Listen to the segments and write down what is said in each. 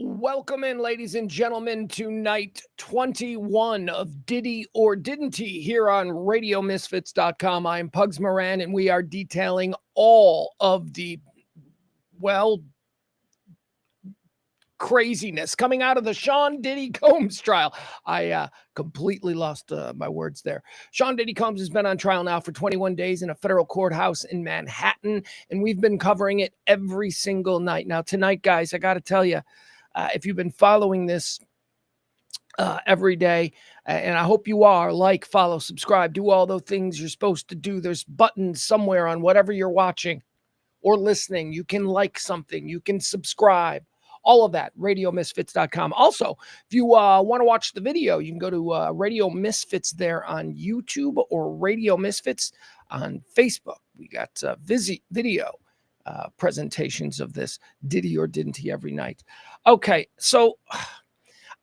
Welcome in, ladies and gentlemen, to night 21 of Diddy or Didn't He here on RadioMisfits.com. I'm Pugs Moran, and we are detailing all of the, well, craziness coming out of the Sean Diddy Combs trial. I completely lost my words there. Sean Diddy Combs has been on trial now for 21 days in a federal courthouse in Manhattan, and we've been covering it every single night. Now, tonight, guys, I got to tell you, if you've been following this every day, and I hope you are, like, follow, subscribe, do all the things you're supposed to do. There's buttons somewhere on whatever you're watching or listening. You can like something, you can subscribe, all of that, RadioMisfits.com. Also, if you want to watch the video, you can go to Radio Misfits there on YouTube or Radio Misfits on Facebook. We got video presentations of this Diddy or Didn't He every night. Okay, so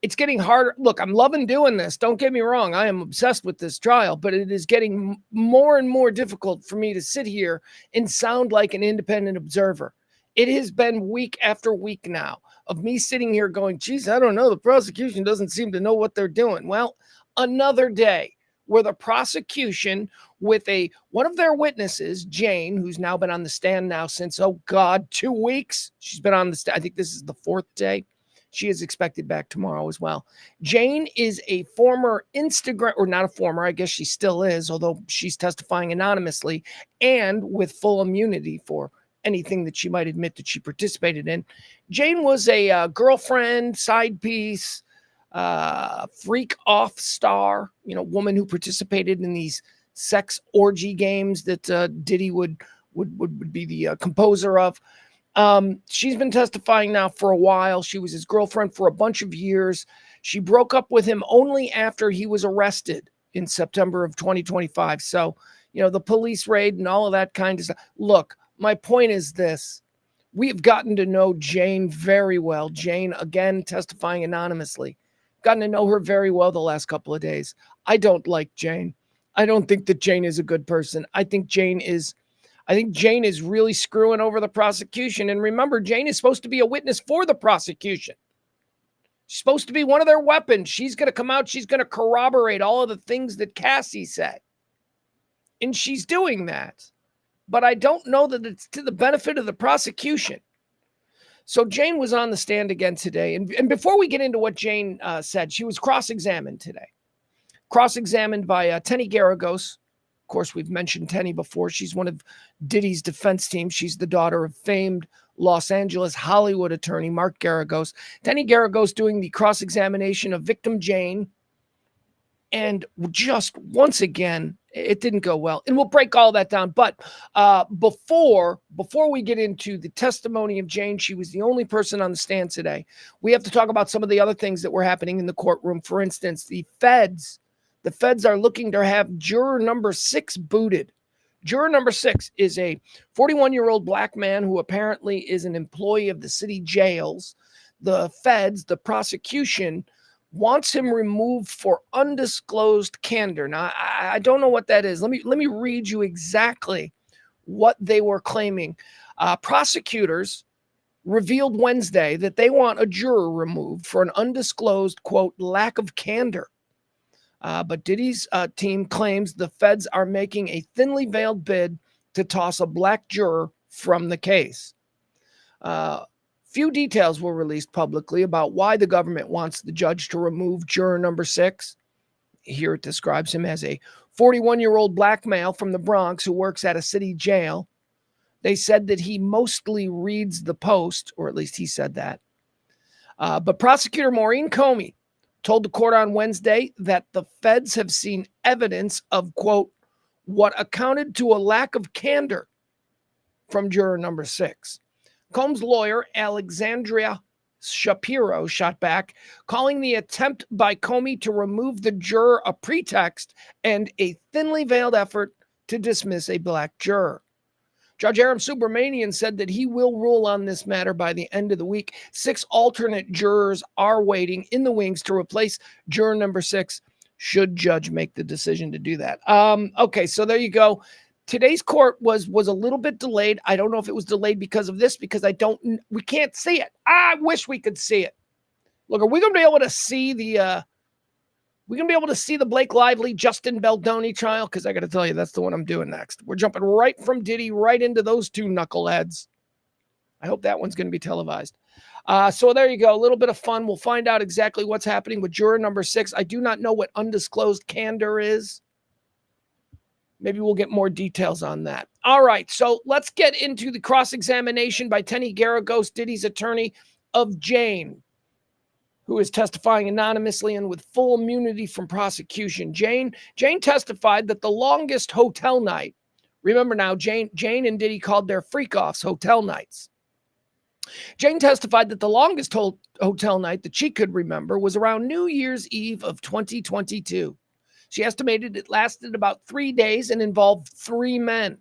it's getting harder. Look, I'm loving doing this. Don't get me wrong. I am obsessed with this trial, but it is getting more and more difficult for me to sit here and sound like an independent observer. It has been week after week now of me sitting here going, geez, I don't know. The prosecution doesn't seem to know what they're doing. Well, another day where the prosecution with one of their witnesses, Jane, who's now been on the stand now since, 2 weeks. She's been on the stand. I think this is the 4th day. She is expected back tomorrow as well. Jane is a former Instagram, or not a former, I guess she still is, although she's testifying anonymously and with full immunity for anything that she might admit that she participated in. Jane was a girlfriend, side piece, freak off star, woman who participated in these sex orgy games that Diddy would be the composer of. She's been testifying now for a while. She was his girlfriend for a bunch of years. She broke up with him only after he was arrested in September of 2025. So, the police raid and all of that kind of stuff. Look, my point is this. We have gotten to know Jane very well. Jane, again, testifying anonymously. Gotten to know her very well the last couple of days. I don't like Jane. I don't think that Jane is a good person. I think Jane is really screwing over the prosecution. And remember, Jane is supposed to be a witness for the prosecution. She's supposed to be one of their weapons. She's going to come out. She's going to corroborate all of the things that Cassie said. And she's doing that. But I don't know that it's to the benefit of the prosecution. So Jane was on the stand again today. And before we get into what Jane said, she was cross-examined today. Cross-examined by Jenny Geragos. Of course, we've mentioned Jenny before. She's one of Diddy's defense team. She's the daughter of famed Los Angeles Hollywood attorney Mark Geragos. Jenny Geragos doing the cross-examination of victim Jane. And just once again, it didn't go well. And we'll break all that down. But before we get into the testimony of Jane, she was the only person on the stand today. We have to talk about some of the other things that were happening in the courtroom. For instance, the feds are looking to have juror number 6 booted. Juror number 6 is a 41-year-old black man who apparently is an employee of the city jails. The feds, the prosecution, wants him removed for undisclosed candor. Now, I don't know what that is. Let me read you exactly what they were claiming. Prosecutors revealed Wednesday that they want a juror removed for an undisclosed, quote, lack of candor. But Diddy's team claims the feds are making a thinly veiled bid to toss a black juror from the case. Few details were released publicly about why the government wants the judge to remove juror number 6. Here it describes him as a 41-year-old black male from the Bronx who works at a city jail. They said that he mostly reads the Post, or at least he said that. But prosecutor Maureen Comey told the court on Wednesday that the feds have seen evidence of, quote, what accounted to a lack of candor from juror number 6. Combs' lawyer, Alexandria Shapiro, shot back, calling the attempt by Comey to remove the juror a pretext and a thinly veiled effort to dismiss a black juror. Judge Aram Subramanian said that he will rule on this matter by the end of the week. 6 alternate jurors are waiting in the wings to replace juror number 6, should judge make the decision to do that. Okay, so there you go. Today's court was a little bit delayed. I don't know if it was delayed because of this, because we can't see it. I wish we could see it. Look, are we going to be able to see the Blake Lively, Justin Baldoni trial? Because I got to tell you, that's the one I'm doing next. We're jumping right from Diddy right into those two knuckleheads. I hope that one's going to be televised. So there you go. A little bit of fun. We'll find out exactly what's happening with juror number 6. I do not know what undisclosed candor is. Maybe we'll get more details on that. All right, so let's get into the cross-examination by Jenny Geragos, Diddy's attorney, of Jane, who is testifying anonymously and with full immunity from prosecution. Jane testified that the longest hotel night, remember now, Jane and Diddy called their freak-offs hotel nights. Jane testified that the longest hotel night that she could remember was around New Year's Eve of 2022. She estimated it lasted about 3 days and involved 3 men.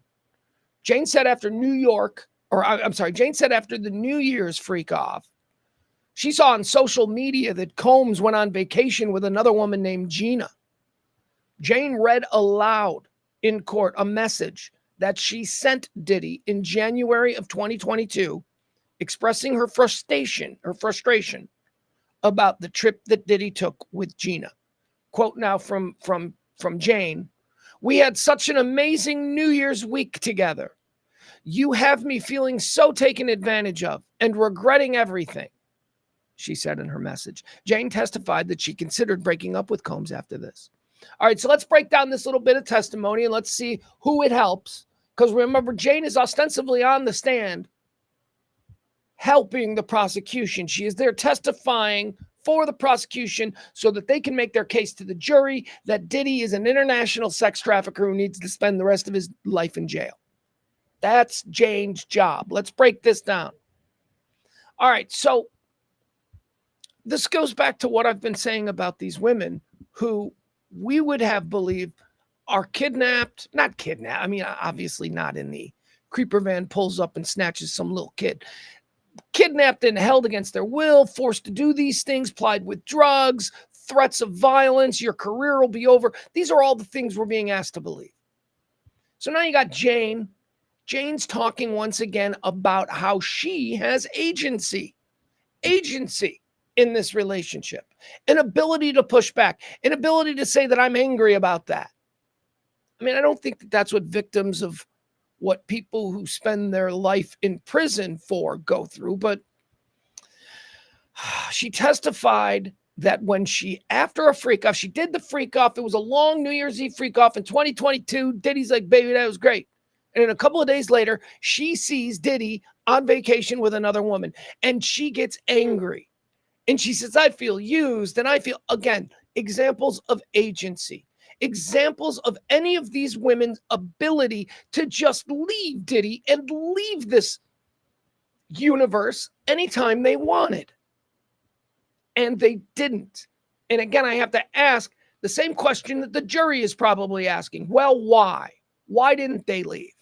Jane said after the New Year's freak off, she saw on social media that Combs went on vacation with another woman named Gina. Jane read aloud in court a message that she sent Diddy in January of 2022, expressing her frustration about the trip that Diddy took with Gina. Quote now from Jane, "We had such an amazing New Year's week together. You have me feeling so taken advantage of and regretting everything," she said in her message. Jane testified that she considered breaking up with Combs after this. All right, so let's break down this little bit of testimony and let's see who it helps. Because remember, Jane is ostensibly on the stand helping the prosecution. She is there testifying for the prosecution so that they can make their case to the jury that Diddy is an international sex trafficker who needs to spend the rest of his life in jail. That's Jane's job. Let's break this down. All right, so this goes back to what I've been saying about these women who we would have believed are kidnapped, not kidnapped. I mean, obviously not in the creeper van pulls up and snatches some little kid. Kidnapped and held against their will, forced to do these things, plied with drugs, threats of violence, your career will be over. These are all the things we're being asked to believe. So now you got Jane. Jane's talking once again about how she has agency in this relationship, an ability to push back, an ability to say that I'm angry about that. I mean, I don't think that that's what victims of what people who spend their life in prison for go through, but she testified that when after a freak off, she did the freak off. It was a long New Year's Eve freak off in 2022. Diddy's like, baby, that was great. And then a couple of days later, she sees Diddy on vacation with another woman and she gets angry. And she says, I feel used. And I feel, again, examples of agency. Examples of any of these women's ability to just leave Diddy and leave this universe anytime they wanted. And they didn't. And again, I have to ask the same question that the jury is probably asking. Well, why? Why didn't they leave?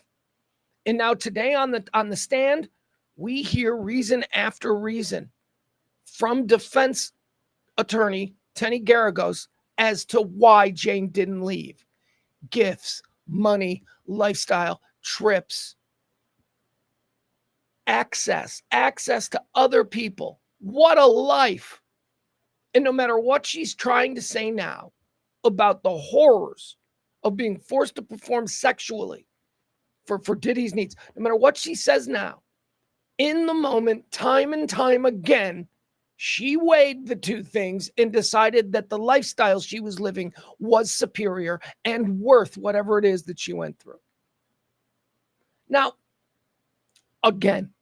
And now today on the stand, we hear reason after reason from defense attorney Jenny Geragos as to why Jane didn't leave. Gifts, money, lifestyle, trips, access to other people. What a life. And no matter what she's trying to say now about the horrors of being forced to perform sexually for Diddy's needs, no matter what she says now, in the moment, time and time again, she weighed the two things and decided that the lifestyle she was living was superior and worth whatever it is that she went through. Now, again,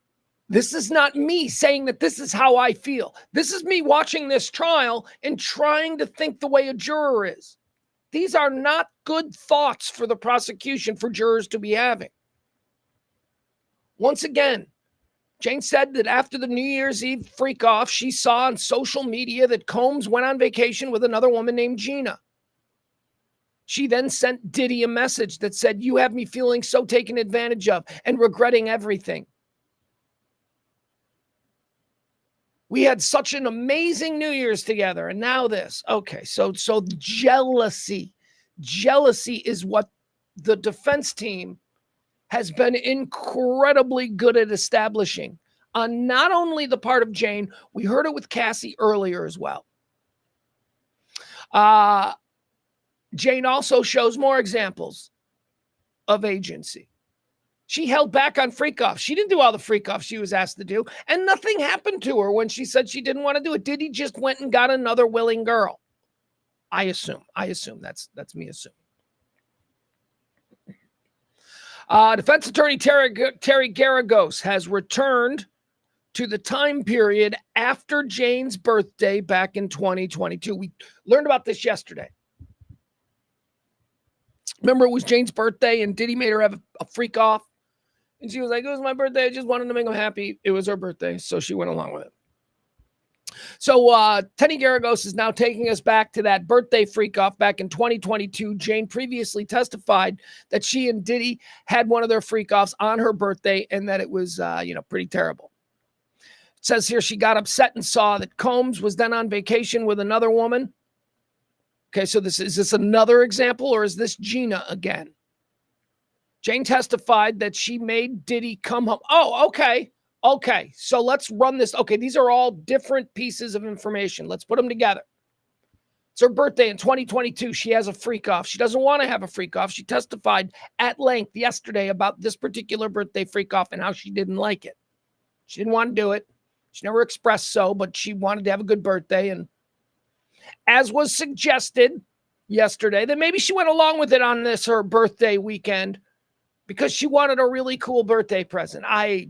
this is not me saying that this is how I feel. This is me watching this trial and trying to think the way a juror is. These are not good thoughts for the prosecution, for jurors to be having. Once again, Jane said that after the New Year's Eve freak off, she saw on social media that Combs went on vacation with another woman named Gina. She then sent Diddy a message that said, you have me feeling so taken advantage of and regretting everything. We had such an amazing New Year's together, and now this. Okay, so jealousy is what the defense team has been incredibly good at establishing. on not only the part of Jane, we heard it with Cassie earlier as well. Jane also shows more examples of agency. She held back on freak-offs. She didn't do all the freak-offs she was asked to do, and nothing happened to her when she said she didn't want to do it. Diddy just went and got another willing girl. I assume. That's me assuming. Defense attorney Terry Geragos has returned to the time period after Jane's birthday back in 2022. We learned about this yesterday. Remember, it was Jane's birthday and Diddy made her have a freak off. And she was like, it was my birthday. I just wanted to make him happy. It was her birthday. So she went along with it. So Jenny Geragos is now taking us back to that birthday freak off back in 2022. Jane previously testified that she and Diddy had one of their freak offs on her birthday and that it was, pretty terrible. It says here she got upset and saw that Combs was then on vacation with another woman. Okay, so is this another example, or is this Gina again? Jane testified that she made Diddy come home. Oh, okay. Okay, so let's run this. Okay, these are all different pieces of information. Let's put them together. It's her birthday in 2022. She has a freak off. She doesn't want to have a freak off. She testified at length yesterday about this particular birthday freak off and how she didn't like it. She didn't want to do it. She never expressed so, but she wanted to have a good birthday. And as was suggested yesterday, that maybe she went along with it on this, her birthday weekend, because she wanted a really cool birthday present. If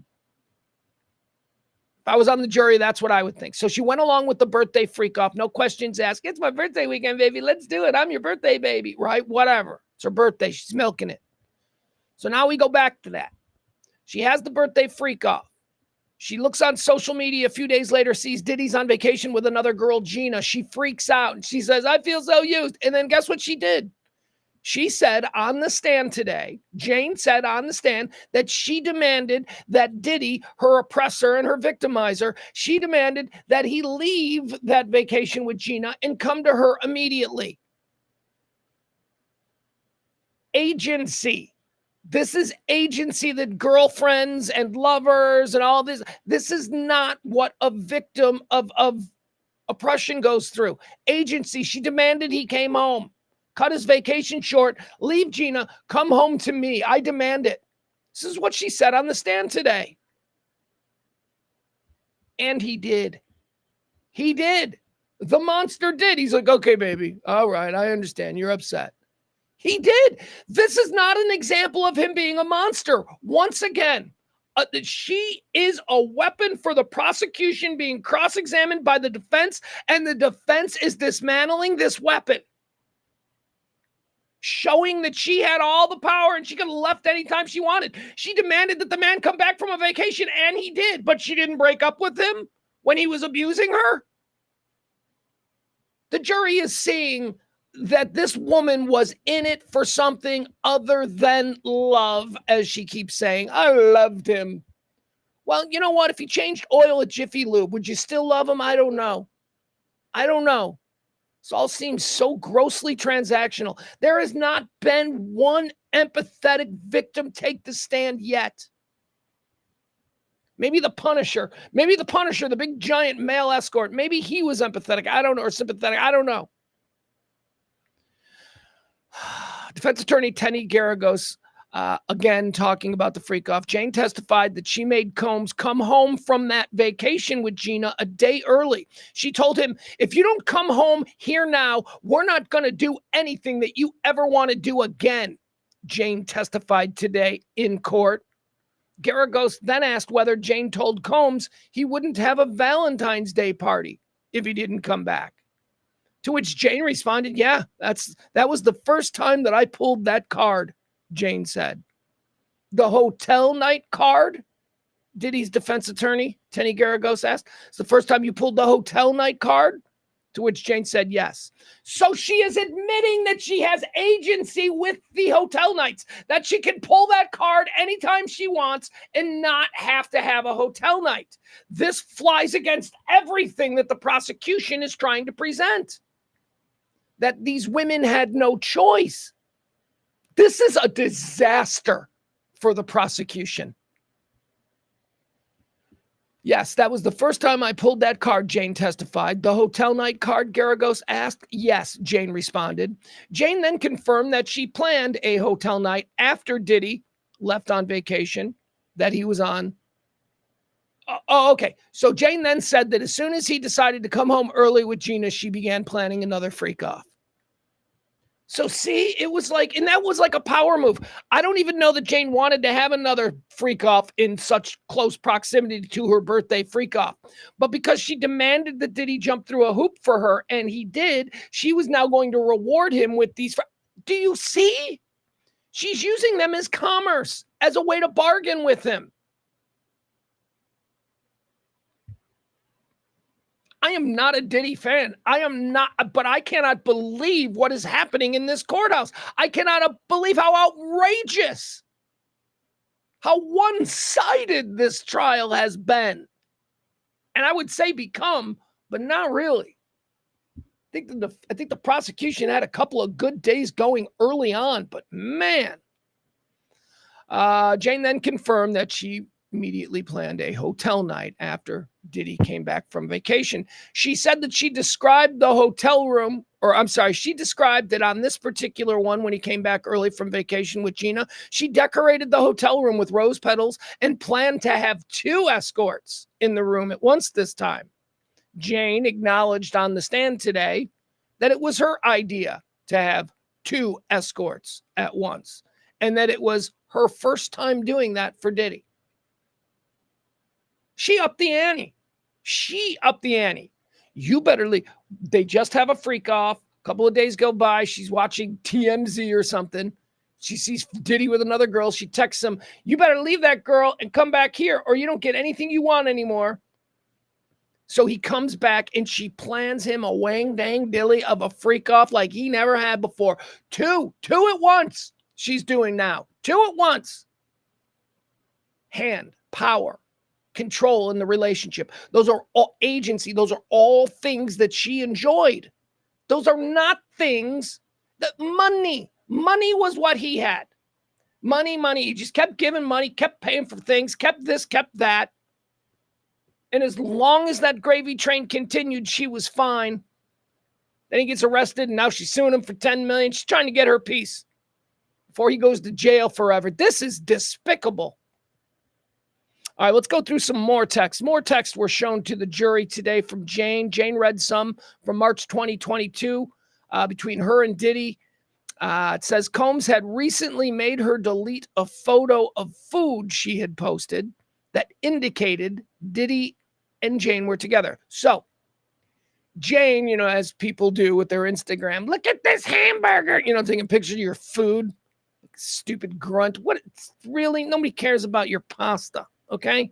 I was on the jury, that's what I would think. So she went along with the birthday freak off. No questions asked. It's my birthday weekend, baby. Let's do it. I'm your birthday baby, right? Whatever. It's her birthday. She's milking it. So now we go back to that. She has the birthday freak off. She looks on social media a few days later, sees Diddy's on vacation with another girl, Gina. She freaks out and she says, I feel so used. And then guess what she did? She said on the stand today, Jane said on the stand that she demanded that Diddy, her oppressor and her victimizer, she demanded that he leave that vacation with Gina and come to her immediately. Agency. This is agency that girlfriends and lovers and all this. This is not what a victim of oppression goes through. Agency. She demanded he came home. Cut his vacation short, leave Gina, come home to me. I demand it. This is what she said on the stand today. And he did. He did. The monster did. He's like, okay, baby. All right, I understand. You're upset. He did. This is not an example of him being a monster. Once again, she is a weapon for the prosecution being cross-examined by the defense, and the defense is dismantling this weapon, showing that she had all the power and she could have left anytime she wanted. She demanded that the man come back from a vacation, and he did, but she didn't break up with him when he was abusing her. The jury is seeing that this woman was in it for something other than love, as she keeps saying. I loved him. Well, you know what? If he changed oil at Jiffy Lube, would you still love him? I don't know. This all seems so grossly transactional. There has not been one empathetic victim take the stand yet. Maybe the Punisher, the big giant male escort, maybe he was empathetic. I don't know, or sympathetic. I don't know. Defense attorney Jenny Geragos, again, talking about the freak off. Jane testified that she made Combs come home from that vacation with Gina a day early. She told him, if you don't come home here now, we're not going to do anything that you ever want to do again, Jane testified today in court. Geragos then asked whether Jane told Combs he wouldn't have a Valentine's Day party if he didn't come back. To which Jane responded, yeah, that was the first time that I pulled that card, Jane said. The hotel night card? Diddy's defense attorney, Jenny Geragos, asked. It's the first time you pulled the hotel night card? To which Jane said yes. So she is admitting that she has agency with the hotel nights, that she can pull that card anytime she wants and not have to have a hotel night. This flies against everything that the prosecution is trying to present, that these women had no choice. This is a disaster for the prosecution. Yes, that was the first time I pulled that card, Jane testified. The hotel night card, Geragos asked. Yes, Jane responded. Jane then confirmed that she planned a hotel night after Diddy left on vacation that he was on. Oh, okay. So Jane then said that as soon as he decided to come home early with Gina, she began planning another freak off. So see, it was like, and that was like a power move. I don't even know that Jane wanted to have another freak off in such close proximity to her birthday freak off. But because she demanded that Diddy jump through a hoop for her, and he did, she was now going to reward him with these. Do you see? She's using them as commerce, as a way to bargain with him. I am not a Diddy fan. I am not, but I cannot believe what is happening in this courthouse. I cannot believe how outrageous, how one-sided this trial has been. And I would say become, but not really. I think the prosecution had a couple of good days going early on, but man. Jane then confirmed that she immediately planned a hotel night after Diddy came back from vacation. She said that she described the hotel room, she described that on this particular one, when he came back early from vacation with Gina, she decorated the hotel room with rose petals and planned to have 2 escorts in the room at once this time. Jane acknowledged on the stand today that it was her idea to have 2 escorts at once, and that it was her first time doing that for Diddy. She upped the ante. You better leave. They just have a freak off. A couple of days go by. She's watching TMZ or something. She sees Diddy with another girl. She texts him, you better leave that girl and come back here or you don't get anything you want anymore. So he comes back and she plans him a wang dang dilly of a freak off like he never had before. 2 at once she's doing now. 2 at once. Hand, power, control in the relationship. Those are all agency. Those are all things that she enjoyed. Those are not things that money was what he had. Money. He just kept giving money, kept paying for things, kept this, kept that. And as long as that gravy train continued, she was fine. Then he gets arrested and now she's suing him for $10 million. She's trying to get her piece before he goes to jail forever. This is despicable. All right, let's go through some more texts. More texts were shown to the jury today from Jane. Jane read some from March 2022 between her and Diddy. It says Combs had recently made her delete a photo of food she had posted that indicated Diddy and Jane were together. So Jane, as people do with their Instagram, look at this hamburger, taking a picture of your food. Stupid grunt. What? Really? Nobody cares about your pasta. Okay.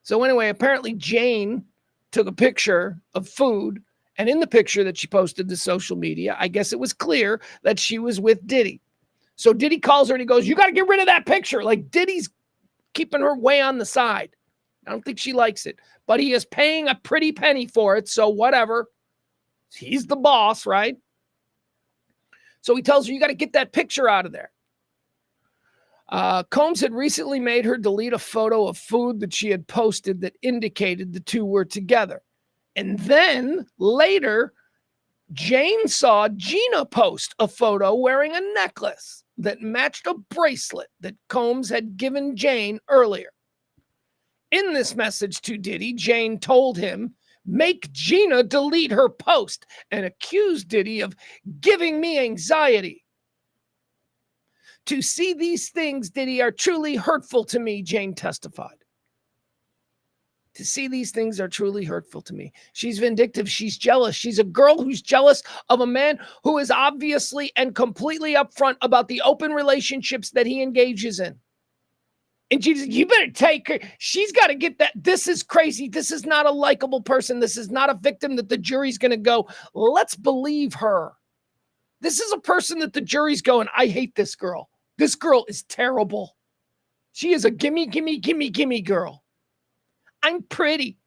So anyway, apparently Jane took a picture of food, and in the picture that she posted to social media, I guess it was clear that she was with Diddy. So Diddy calls her and he goes, you got to get rid of that picture. Like Diddy's keeping her way on the side. I don't think she likes it, but he is paying a pretty penny for it. So whatever. He's the boss, right? So he tells her, you got to get that picture out of there. Combs had recently made her delete a photo of food that she had posted that indicated the 2 were together. And then later, Jane saw Gina post a photo wearing a necklace that matched a bracelet that Combs had given Jane earlier. In this message to Diddy, Jane told him, make Gina delete her post and accused Diddy of giving me anxiety. To see these things, Diddy, are truly hurtful to me, Jane testified. To see these things are truly hurtful to me. She's vindictive. She's jealous. She's a girl who's jealous of a man who is obviously and completely upfront about the open relationships that he engages in. And she said, you better take her. She's got to get that. This is crazy. This is not a likable person. This is not a victim that the jury's going to go, let's believe her. This is a person that the jury's going, I hate this girl. This girl is terrible. She is a gimme girl. I'm pretty,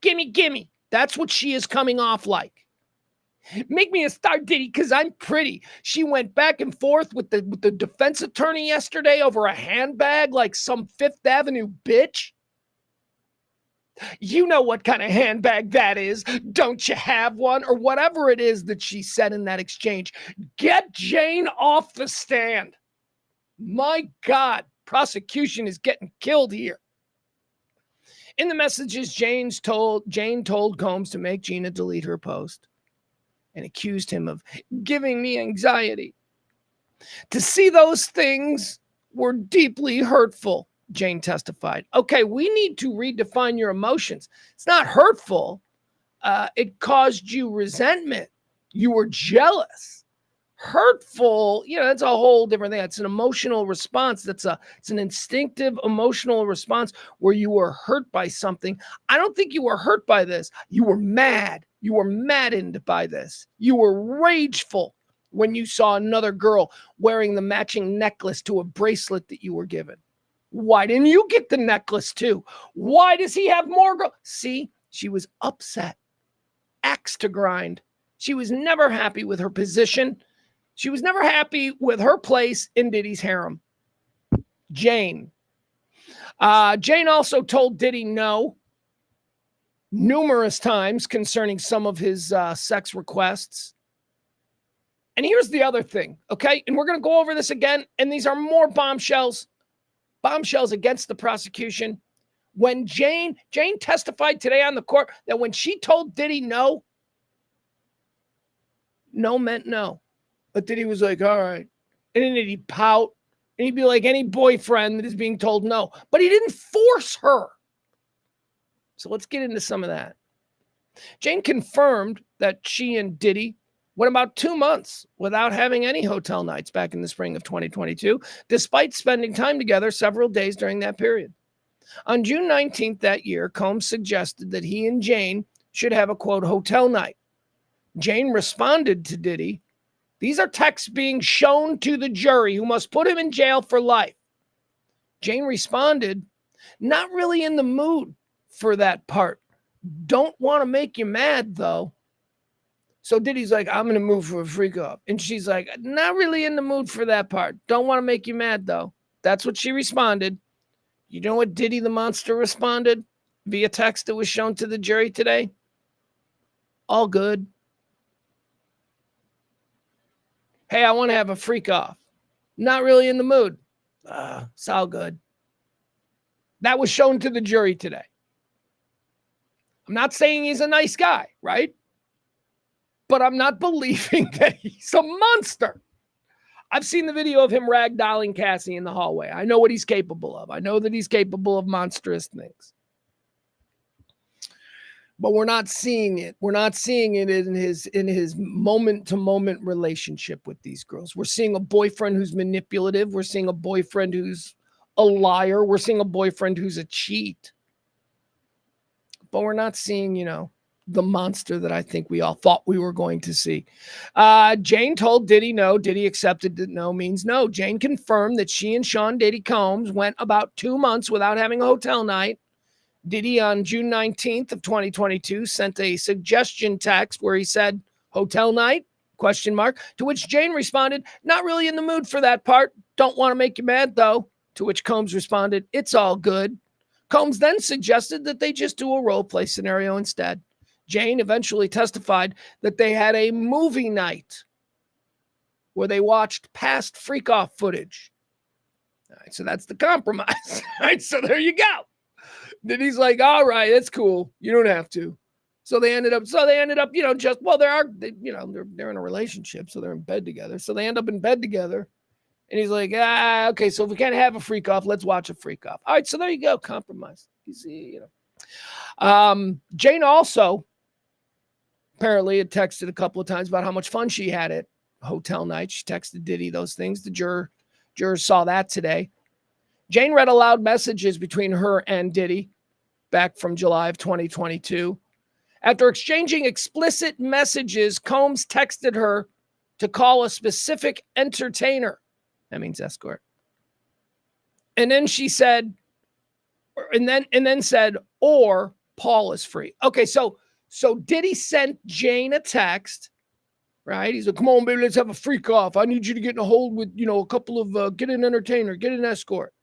gimme. That's what she is coming off like. Make me a star, Diddy, because I'm pretty. She went back and forth with the defense attorney yesterday over a handbag like some Fifth Avenue bitch. You know what kind of handbag that is. Don't you have one? Or whatever it is that she said in that exchange. Get Jane off the stand. My God, prosecution is getting killed here. In the messages, Jane told Combs to make Gina delete her post and accused him of giving me anxiety. To see those things were deeply hurtful, Jane testified. Okay, we need to redefine your emotions. It's not hurtful. It caused you resentment. You were jealous. Hurtful, that's a whole different thing. It's an emotional response. It's an instinctive emotional response where you were hurt by something. I don't think you were hurt by this. You were mad. You were maddened by this. You were rageful when you saw another girl wearing the matching necklace to a bracelet that you were given. Why didn't you get the necklace too? Why does he have more girls? See, she was upset. Axe to grind. She was never happy with her position. She was never happy with her place in Diddy's harem. Jane. Jane also told Diddy no numerous times concerning some of his sex requests. And here's the other thing, okay? And we're going to go over this again, and these are more bombshells against the prosecution. When Jane testified today on the court that when she told Diddy no meant no. But Diddy was like, all right. And then he'd pout. And he'd be like any boyfriend that is being told no. But he didn't force her. So let's get into some of that. Jane confirmed that she and Diddy went about 2 months without having any hotel nights back in the spring of 2022, despite spending time together several days during that period. On June 19th that year, Combs suggested that he and Jane should have a, quote, hotel night. Jane responded to Diddy, "These are texts being shown to the jury who must put him in jail for life." Jane responded, "Not really in the mood for that part. Don't want to make you mad, though." So Diddy's like, "I'm going to move for a freak off." And she's like, "Not really in the mood for that part. Don't want to make you mad, though." That's what she responded. You know what Diddy the monster responded via text that was shown to the jury today? All good. Hey, I want to have a freak off. Not really in the mood. It's all good. That was shown to the jury today. I'm not saying he's a nice guy, right? But I'm not believing that he's a monster. I've seen the video of him ragdolling Cassie in the hallway. I know what he's capable of. I know that he's capable of monstrous things. But we're not seeing it. We're not seeing it in his moment-to-moment relationship with these girls. We're seeing a boyfriend who's manipulative. We're seeing a boyfriend who's a liar. We're seeing a boyfriend who's a cheat. But we're not seeing, the monster that I think we all thought we were going to see. Jane told Diddy no. Diddy accepted that no means no. Jane confirmed that she and Sean Diddy Combs went about 2 months without having a hotel night. Diddy on June 19th of 2022 sent a suggestion text where he said, "Hotel night?" ? To which Jane responded, "Not really in the mood for that part. Don't want to make you mad, though." To which Combs responded, "It's all good." Combs then suggested that they just do a role play scenario instead. Jane eventually testified that they had a movie night where they watched past freak-off footage. All right, so that's the compromise. All right, so there you go. Then he's like, "All right, that's cool. You don't have to." So they ended up, they're in a relationship, so they're in bed together. So they end up in bed together. And he's like, okay, so if we can't have a freak off, let's watch a freak off. All right, so there you go, compromise. You see, Jane also apparently had texted a couple of times about how much fun she had at hotel night. She texted Diddy those things. The jurors saw that today. Jane read aloud messages between her and Diddy back from July of 2022. After exchanging explicit messages, Combs texted her to call a specific entertainer. That means escort. And then she said, and then said, "Or Paul is free." Okay, so Diddy sent Jane a text, right? He's like, "Come on, baby, let's have a freak off. I need you to get in a hold with, a couple of, get an entertainer, get an escort."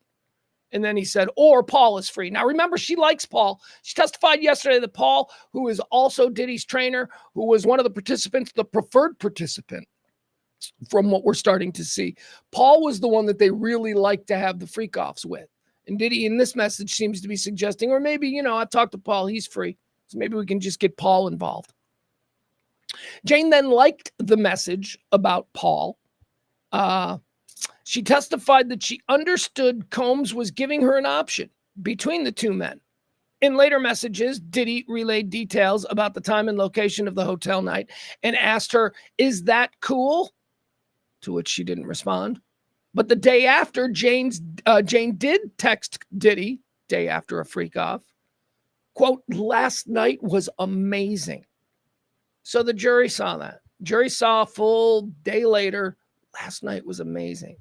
And then he said, or Paul is free. Now, remember, she likes Paul. She testified yesterday that Paul, who is also Diddy's trainer, who was one of the participants, the preferred participant, from what we're starting to see, Paul was the one that they really like to have the freak-offs with. And Diddy, in this message, seems to be suggesting, or maybe, I've talked to Paul, he's free. So maybe we can just get Paul involved. Jane then liked the message about Paul. She testified that she understood Combs was giving her an option between the two men. In later messages, Diddy relayed details about the time and location of the hotel night and asked her, "Is that cool?" To which she didn't respond. But the day after, Jane did text Diddy, day after a freak off, quote, "Last night was amazing." So the jury saw that. Jury saw a full day later, "Last night was amazing."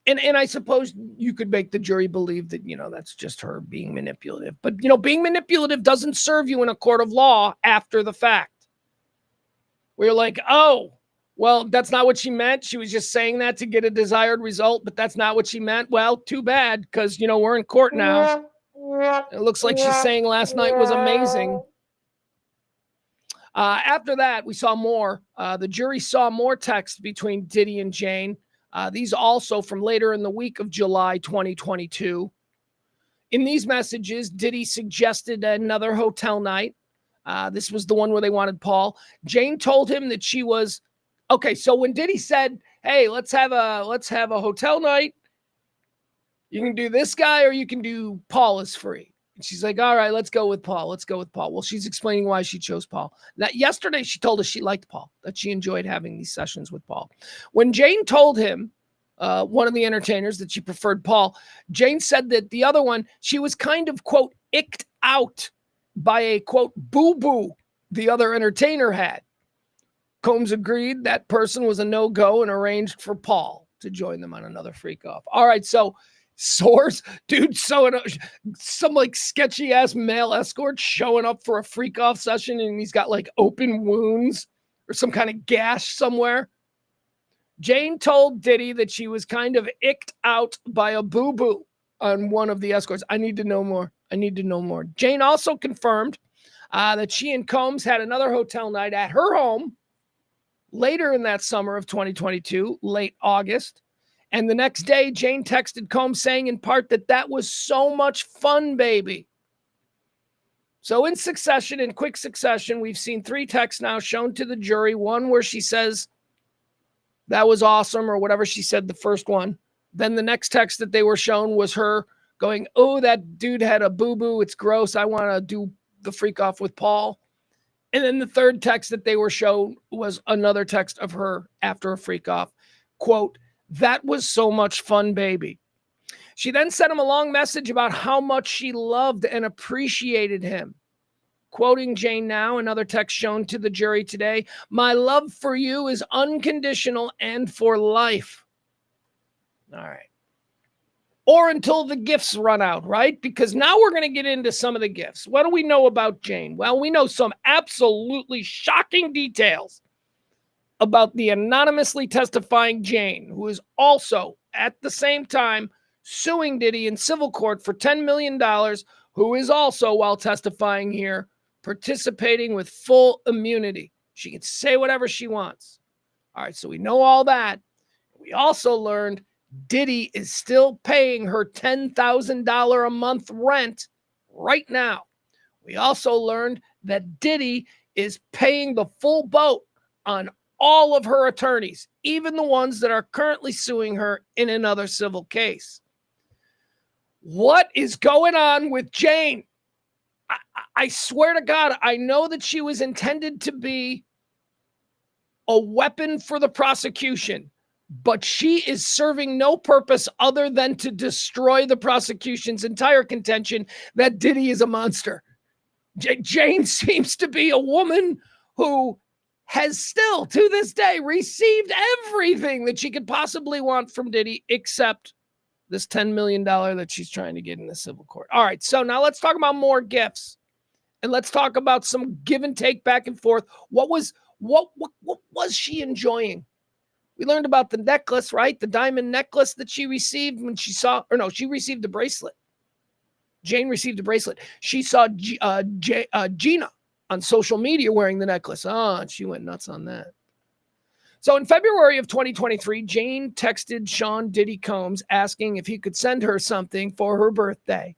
And I suppose you could make the jury believe that, that's just her being manipulative. But, being manipulative doesn't serve you in a court of law after the fact. Where you're like, oh, well, that's not what she meant. She was just saying that to get a desired result, but that's not what she meant. Well, too bad, because, we're in court now. It looks like she's saying last night was amazing. After that, we saw more. The jury saw more text between Diddy and Jane. These also from later in the week of July 2022. In these messages, Diddy suggested another hotel night. This was the one where they wanted Paul. Jane told him that she was okay. So when Diddy said, "Hey, let's have a hotel night. You can do this guy or you can do Paul is free." And she's like, "All right, let's go with Paul. Let's go with Paul." Well, she's explaining why she chose Paul. Now, yesterday, she told us she liked Paul, that she enjoyed having these sessions with Paul. When Jane told him, one of the entertainers, that she preferred Paul, Jane said that the other one, she was kind of, quote, icked out by a, quote, boo-boo the other entertainer had. Combs agreed that person was a no-go and arranged for Paul to join them on another freak-off. All right, so source, dude, so some like sketchy ass male escort showing up for a freak off session and he's got like open wounds or some kind of gash somewhere. Jane told Diddy that she was kind of icked out by a boo-boo on one of the escorts. I need to know more. Jane also confirmed that she and Combs had another hotel night at her home later in that summer of 2022, late August. And the next day, Jane texted Combs saying in part that was so much fun, baby. So in quick succession, we've seen 3 texts now shown to the jury. One where she says that was awesome or whatever she said, the first one. Then the next text that they were shown was her going, "Oh, that dude had a boo-boo. It's gross. I want to do the freak off with Paul." And then the third text that they were shown was another text of her after a freak off. Quote, "That was so much fun, baby." She then sent him a long message about how much she loved and appreciated him. Quoting Jane now, another text shown to the jury today, "My love for you is unconditional and for life." All right. Or until the gifts run out, right? Because now we're going to get into some of the gifts. What do we know about Jane? Well, we know some absolutely shocking details about the anonymously testifying Jane, who is also at the same time suing Diddy in civil court for $10 million, who is also, while testifying here, participating with full immunity. She can say whatever she wants. All right, so we know all that. We also learned Diddy is still paying her $10,000 a month rent right now. We also learned that Diddy is paying the full boat on all of her attorneys, even the ones that are currently suing her in another civil case. What is going on with Jane? I swear to God, I know that she was intended to be a weapon for the prosecution, but she is serving no purpose other than to destroy the prosecution's entire contention that Diddy is a monster. Jane seems to be a woman who has still, to this day, received everything that she could possibly want from Diddy except this $10 million that she's trying to get in the civil court. All right, so now let's talk about more gifts. And let's talk about some give and take back and forth. What was she enjoying? We learned about the necklace, right? The diamond necklace that she received when she saw, or no, she received the bracelet. Jane received a bracelet. She saw Gina on social media wearing the necklace. And she went nuts on that. So in February of 2023, Jane texted Sean Diddy Combs asking if he could send her something for her birthday.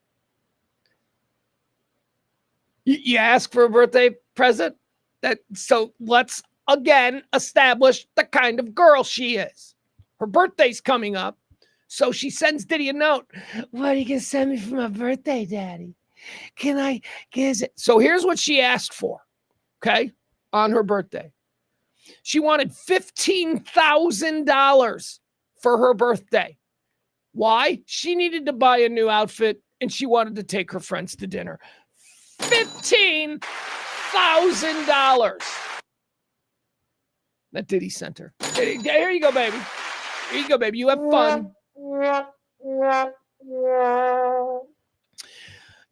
You ask for a birthday present? So let's again establish the kind of girl she is. Her birthday's coming up. So she sends Diddy a note. What are you going to send me for my birthday, Daddy? Can I get it? So here's what she asked for, okay, on her birthday. She wanted $15,000 for her birthday. Why? She needed to buy a new outfit and she wanted to take her friends to dinner. $15,000 that Diddy sent her. Here you go, baby. Here you go, baby. You have fun.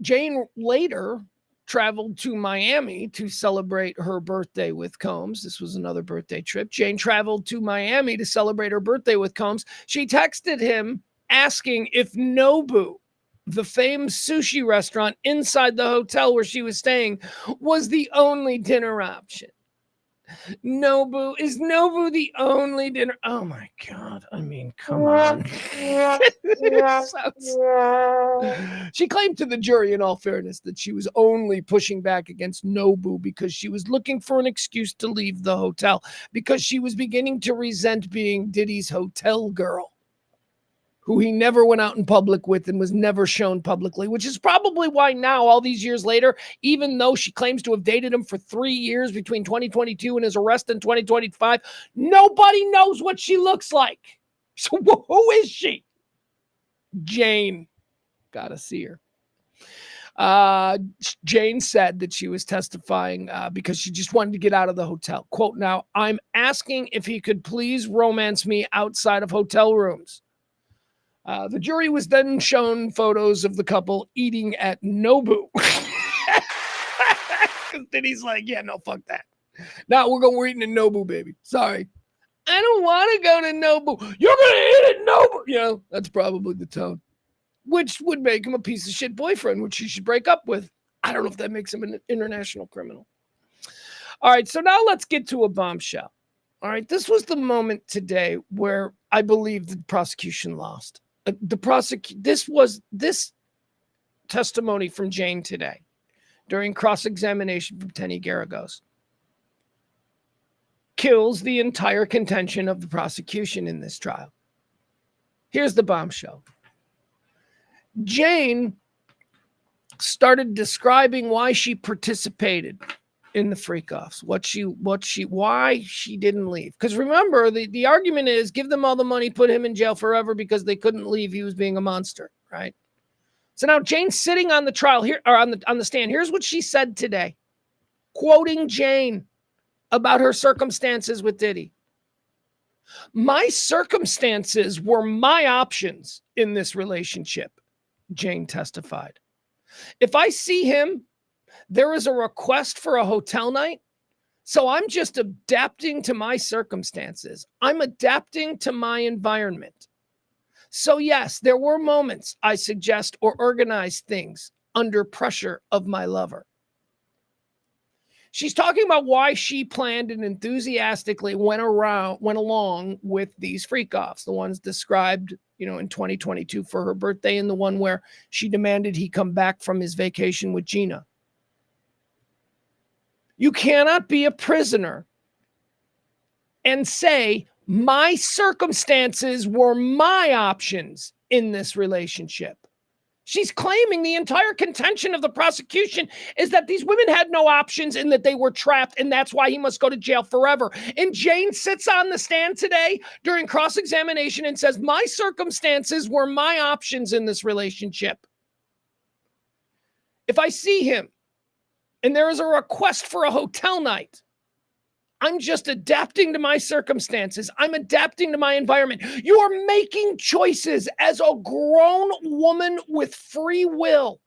Jane later traveled to Miami to celebrate her birthday with Combs. This was another birthday trip. Jane traveled to Miami to celebrate her birthday with Combs. She texted him asking if Nobu, the famed sushi restaurant inside the hotel where she was staying, was the only dinner option. Is Nobu the only dinner? Oh my God. I mean, come on. She claimed to the jury, in all fairness, that she was only pushing back against Nobu because she was looking for an excuse to leave the hotel because she was beginning to resent being Diddy's hotel girl, who he never went out in public with and was never shown publicly, which is probably why now, all these years later, even though she claims to have dated him for 3 years between 2022 and his arrest in 2025, nobody knows what she looks like. So who is she? Jane. Gotta see her. Jane said that she was testifying because she just wanted to get out of the hotel. Quote, now, I'm asking if he could please romance me outside of hotel rooms. The jury was then shown photos of the couple eating at Nobu. Then he's like, yeah, no, fuck that. Now we're eating at Nobu, baby. Sorry. I don't want to go to Nobu. You're going to eat at Nobu. You know, that's probably the tone, which would make him a piece of shit boyfriend, which he should break up with. I don't know if that makes him an international criminal. All right, so now let's get to a bombshell. All right, this was the moment today where I believe the prosecution lost. This testimony from Jane today during cross-examination from Jenny Geragos kills the entire contention of the prosecution in this trial. Here's the bombshell. Jane started describing why she participated in the freak-offs, why she didn't leave. Because remember, the argument is give them all the money, put him in jail forever because they couldn't leave. He was being a monster, right? So now Jane's sitting on the trial here, or on the stand. Here's what she said today, quoting Jane about her circumstances with Diddy. My circumstances were my options in this relationship, Jane testified. If I see him, there is a request for a hotel night. So I'm just adapting to my circumstances. I'm adapting to my environment. So yes, there were moments I suggest or organize things under pressure of my lover. She's talking about why she planned and enthusiastically went along with these freak-offs, the ones described, in 2022 for her birthday, and the one where she demanded he come back from his vacation with Gina. You cannot be a prisoner and say, my circumstances were my options in this relationship. She's claiming the entire contention of the prosecution is that these women had no options and that they were trapped, and that's why he must go to jail forever. And Jane sits on the stand today during cross-examination and says, my circumstances were my options in this relationship. If I see him and there is a request for a hotel night, I'm just adapting to my circumstances. I'm adapting to my environment. You are making choices as a grown woman with free will.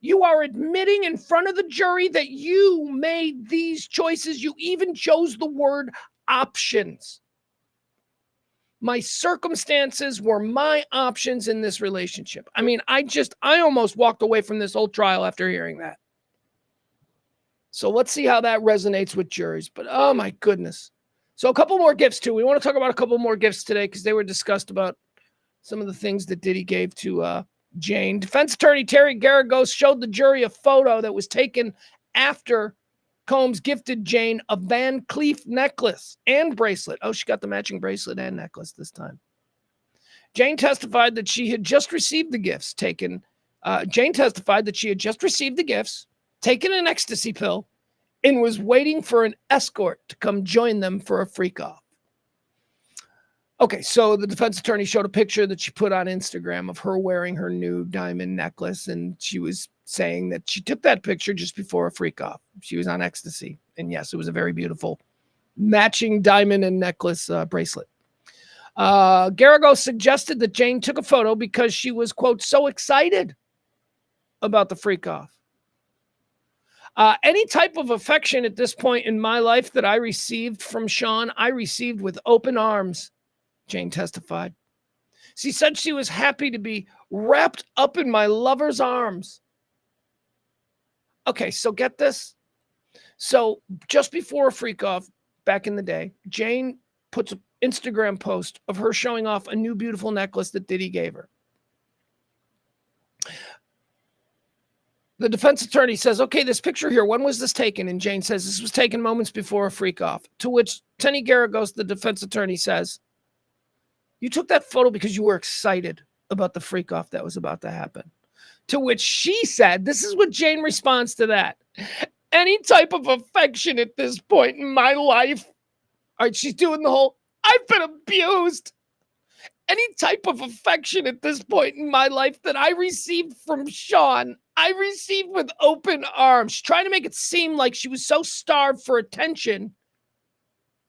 You are admitting in front of the jury that you made these choices. You even chose the word options. My circumstances were my options in this relationship. I mean, I almost walked away from this whole trial after hearing that. So let's see how that resonates with juries. But oh my goodness. So a couple more gifts too. We want to talk about a couple more gifts today because they were discussed about some of the things that Diddy gave to Jane. Defense attorney Jenny Geragos showed the jury a photo that was taken after Combs gifted Jane a Van Cleef necklace and bracelet. Oh, she got the matching bracelet and necklace this time. Jane testified that she had just received the gifts taken. Jane testified that she had just received the gifts, taken an ecstasy pill, and was waiting for an escort to come join them for a freak-off. Okay, so the defense attorney showed a picture that she put on Instagram of her wearing her new diamond necklace, and she was saying that she took that picture just before a freak-off. She was on ecstasy, and yes, it was a very beautiful matching diamond and necklace bracelet. Geragos suggested that Jane took a photo because she was, quote, so excited about the freak-off. Any type of affection at this point in my life that I received from Sean, I received with open arms, Jane testified. She said she was happy to be wrapped up in my lover's arms. Okay, so get this. So just before a freak-off back in the day, Jane puts an Instagram post of her showing off a new beautiful necklace that Diddy gave her. The defense attorney says, okay, this picture here, when was this taken? And Jane says, this was taken moments before a freak-off. To which Jenny Geragos, the defense attorney, says, you took that photo because you were excited about the freak-off that was about to happen. To which she said, this is what Jane responds to that. Any type of affection at this point in my life. All right, she's doing the whole, I've been abused. Any type of affection at this point in my life that I received from Sean, I received with open arms. She's trying to make it seem like she was so starved for attention.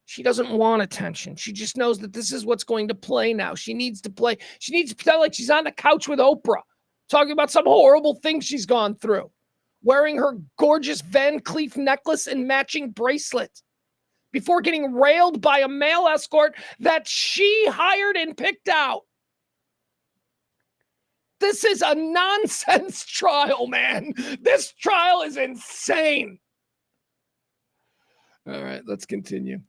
She doesn't want attention. She just knows that this is what's going to play now. She needs to play. She needs to pretend like she's on the couch with Oprah, talking about some horrible thing she's gone through, wearing her gorgeous Van Cleef necklace and matching bracelet before getting railed by a male escort that she hired and picked out. This is a nonsense trial, man. This trial is insane. All right, let's continue.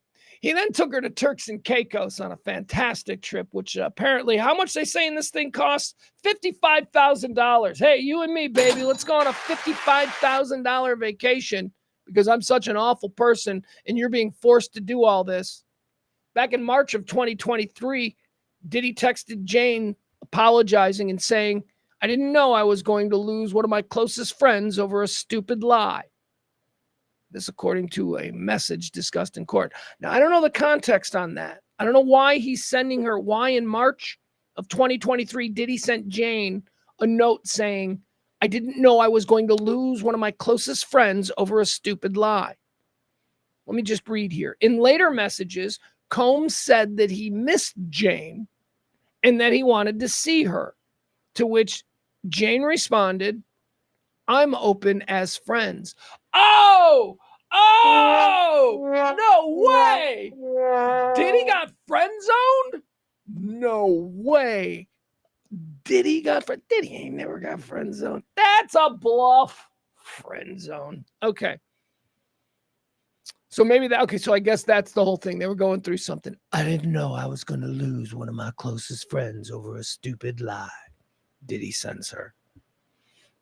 He then took her to Turks and Caicos on a fantastic trip, which apparently, how much they saying this thing costs? $55,000. Hey, you and me, baby, let's go on a $55,000 vacation because I'm such an awful person and you're being forced to do all this. Back in March of 2023, Diddy texted Jane apologizing and saying, I didn't know I was going to lose one of my closest friends over a stupid lie. This according to a message discussed in court. Now, I don't know the context on that. I don't know why he's sending her, why in March of 2023, Diddy sent Jane a note saying, I didn't know I was going to lose one of my closest friends over a stupid lie. Let me just read here. In later messages, Combs said that he missed Jane and that he wanted to see her, to which Jane responded, I'm open as friends. Oh, no way. Diddy got friend zoned? No way. Diddy ain't never got friend zoned. That's a bluff. Friend zone. Okay. So maybe so I guess that's the whole thing. They were going through something. I didn't know I was going to lose one of my closest friends over a stupid lie. Diddy sends her.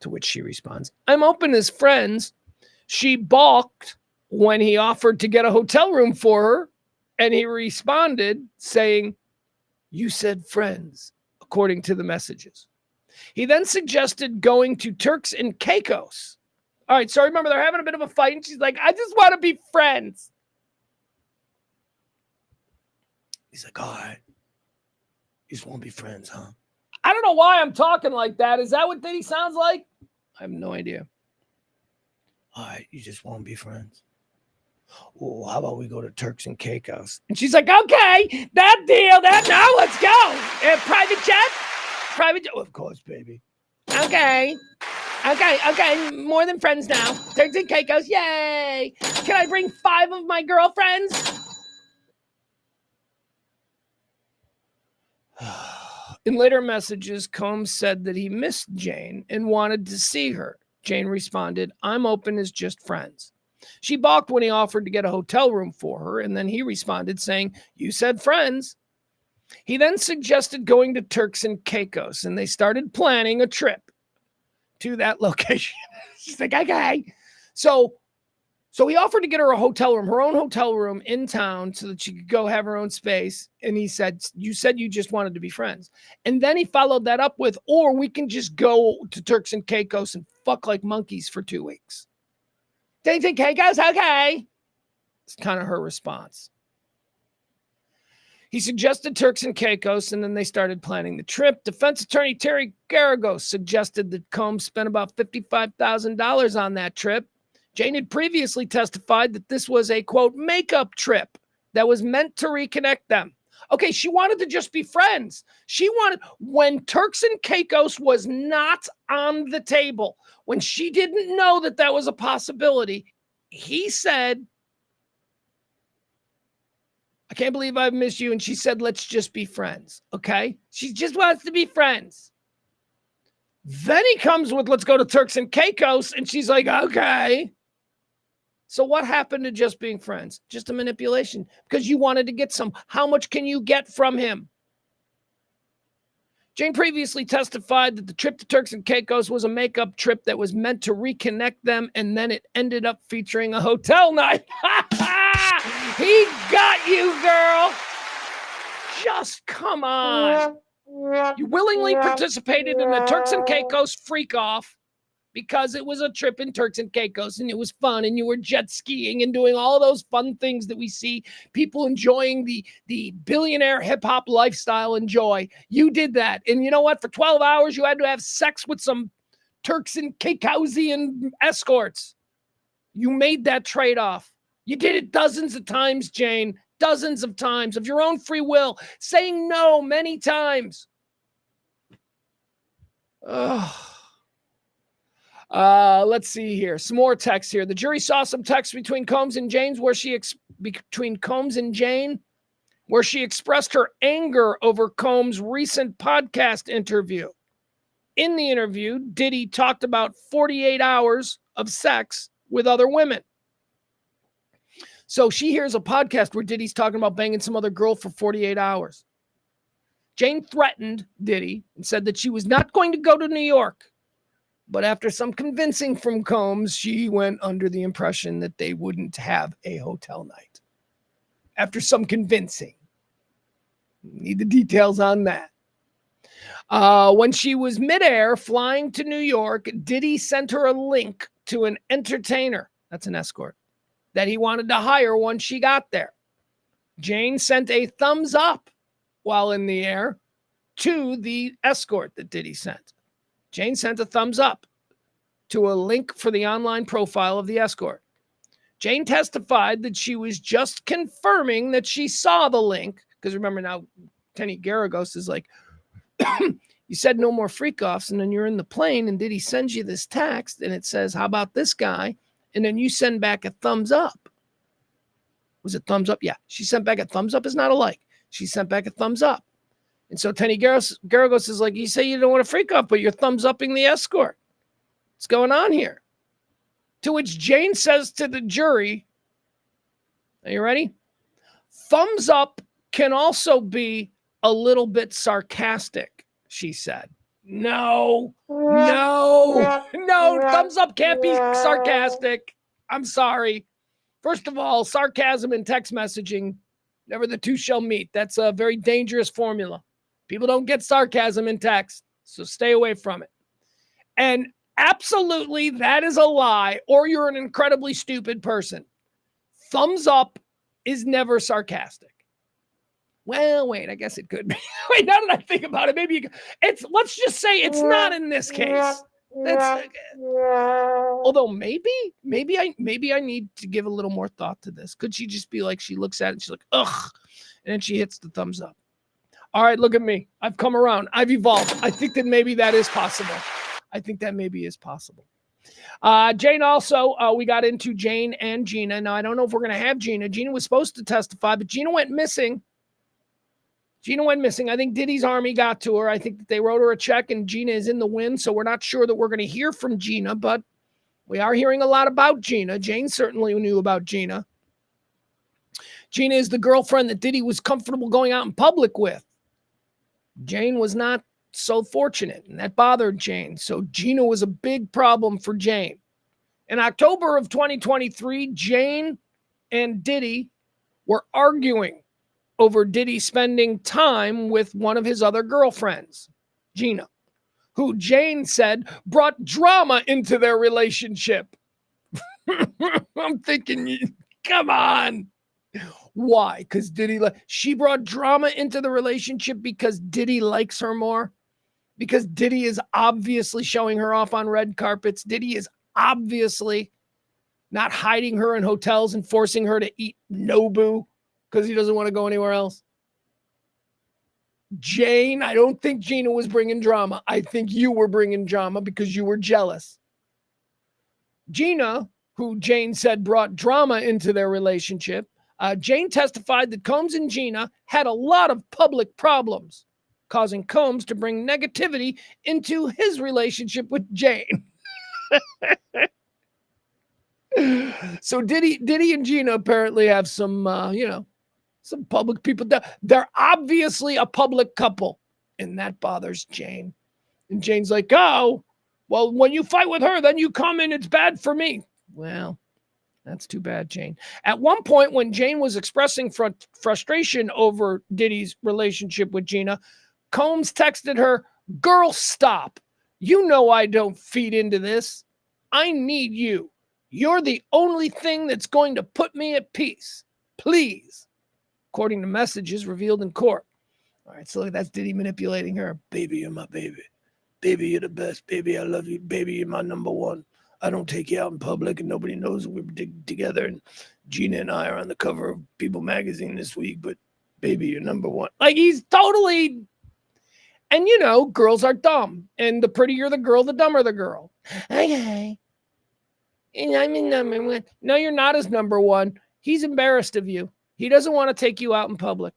To which she responds, I'm open as friends. She balked when he offered to get a hotel room for her. And he responded saying, you said friends, according to the messages. He then suggested going to Turks and Caicos. All right, so remember, they're having a bit of a fight. And she's like, I just want to be friends. He's like, all right. You just want to be friends, huh? I don't know why I'm talking like that. Is that what Diddy sounds like? I have no idea. All right, you just want to be friends. Oh, how about we go to Turks and Caicos? And she's like, okay, that deal, now let's go. Private jet? Private jet? Of course, baby. Okay, more than friends now. Turks and Caicos, yay. Can I bring 5 of my girlfriends? In later messages, Combs said that he missed Jane and wanted to see her. Jane responded, "I'm open as just friends." She balked when he offered to get a hotel room for her, and then he responded saying, "You said friends." He then suggested going to Turks and Caicos, and they started planning a trip to that location. She's like, okay. So he offered to get her a hotel room, her own hotel room in town so that she could go have her own space. And he said, "You said you just wanted to be friends." And then he followed that up with, "Or we can just go to Turks and Caicos and fuck like monkeys for 2 weeks." They think Caicos, okay. It's kind of her response. He suggested Turks and Caicos, and then they started planning the trip. Defense attorney Jenny Geragos suggested that Combs spent about $55,000 on that trip. Jane had previously testified that this was a, quote, makeup trip that was meant to reconnect them. Okay, she wanted to just be friends. She wanted, when Turks and Caicos was not on the table, when she didn't know that that was a possibility, he said, "I can't believe I've missed you." And she said, "Let's just be friends." Okay? She just wants to be friends. Then he comes with, "Let's go to Turks and Caicos." And she's like, okay. So what happened to just being friends? Just a manipulation because you wanted to get some. How much can you get from him? Jane previously testified that the trip to Turks and Caicos was a makeup trip that was meant to reconnect them, and then it ended up featuring a hotel night. He got you, girl. Just come on. You willingly participated in the Turks and Caicos freak off because it was a trip in Turks and Caicos and it was fun and you were jet skiing and doing all those fun things that we see people enjoying the billionaire hip hop lifestyle enjoy. You did that. And you know what? For 12 hours, you had to have sex with some Turks and Caicosian escorts. You made that trade-off. You did it dozens of times, Jane, dozens of times of your own free will, saying no many times. Let's see here. Some more text here. The jury saw some text between Combs and Jane where she expressed her anger over Combs' recent podcast interview. In the interview, Diddy talked about 48 hours of sex with other women. So she hears a podcast where Diddy's talking about banging some other girl for 48 hours. Jane threatened Diddy and said that she was not going to go to New York. But after some convincing from Combs, she went under the impression that they wouldn't have a hotel night. After some convincing. Need the details on that. When she was midair flying to New York, Diddy sent her a link to an entertainer, that's an escort, that he wanted to hire once she got there. Jane sent a thumbs up while in the air to the escort that Diddy sent. Jane sent a thumbs up to a link for the online profile of the escort. Jane testified that she was just confirming that she saw the link, because remember now, Jenny Geragos is like, you said no more freak-offs, and then you're in the plane, and Diddy sends you this text, and it says, how about this guy? And then you send back a thumbs up. Was it thumbs up? Yeah. She sent back a thumbs up. Is not a like. She sent back a thumbs up. And so Jenny Geragos is like, you say you don't want to freak off, but you're thumbs upping the escort. What's going on here? To which Jane says to the jury, are you ready? Thumbs up can also be a little bit sarcastic, she said. No, thumbs up can't be sarcastic. I'm sorry. First of all, sarcasm in text messaging, never the two shall meet. That's a very dangerous formula. People don't get sarcasm in text, so stay away from it. And absolutely, that is a lie, or you're an incredibly stupid person. Thumbs up is never sarcastic. Well, wait, I guess it could be. Wait, now that I think about it, maybe let's just say it's not in this case. Although maybe I need to give a little more thought to this. Could she just be like, she looks at it and she's like, ugh, and then she hits the thumbs up. All right, look at me. I've come around. I've evolved. I think that maybe that is possible. Jane also, we got into Jane and Gina. Now, I don't know if we're going to have Gina. Gina was supposed to testify, but Gina went missing. Gina went missing. I think Diddy's army got to her. I think that they wrote her a check and Gina is in the wind. So we're not sure that we're going to hear from Gina, but we are hearing a lot about Gina. Jane certainly knew about Gina. Gina is the girlfriend that Diddy was comfortable going out in public with. Jane was not so fortunate, and that bothered Jane. So Gina was a big problem for Jane. In October of 2023, Jane and Diddy were arguing over Diddy spending time with one of his other girlfriends, Gina, who Jane said brought drama into their relationship. I'm thinking, come on. Why? Because she brought drama into the relationship because Diddy likes her more? Because Diddy is obviously showing her off on red carpets. Diddy is obviously not hiding her in hotels and forcing her to eat Nobu because he doesn't want to go anywhere else. Jane, I don't think Gina was bringing drama. I think you were bringing drama because you were jealous. Gina, who Jane said brought drama into their relationship, Jane testified that Combs and Gina had a lot of public problems, causing Combs to bring negativity into his relationship with Jane. So Diddy and Gina apparently have some, some public people. They're obviously a public couple, and that bothers Jane. And Jane's like, oh, well, when you fight with her, then you come in, it's bad for me. Well, that's too bad, Jane. At one point, when Jane was expressing frustration over Diddy's relationship with Gina, Combs texted her, girl, stop. You know I don't feed into this. I need you. You're the only thing that's going to put me at peace. Please. According to messages revealed in court. All right, so that's Diddy manipulating her. Baby, you're my baby. Baby, you're the best. Baby, I love you. Baby, you're my number one. I don't take you out in public and nobody knows we're together. And Gina and I are on the cover of People magazine this week, but baby, you're number one. Like, he's totally... And, girls are dumb. And the prettier the girl, the dumber the girl. Okay. And I'm in number one. No, you're not his number one. He's embarrassed of you. He doesn't want to take you out in public.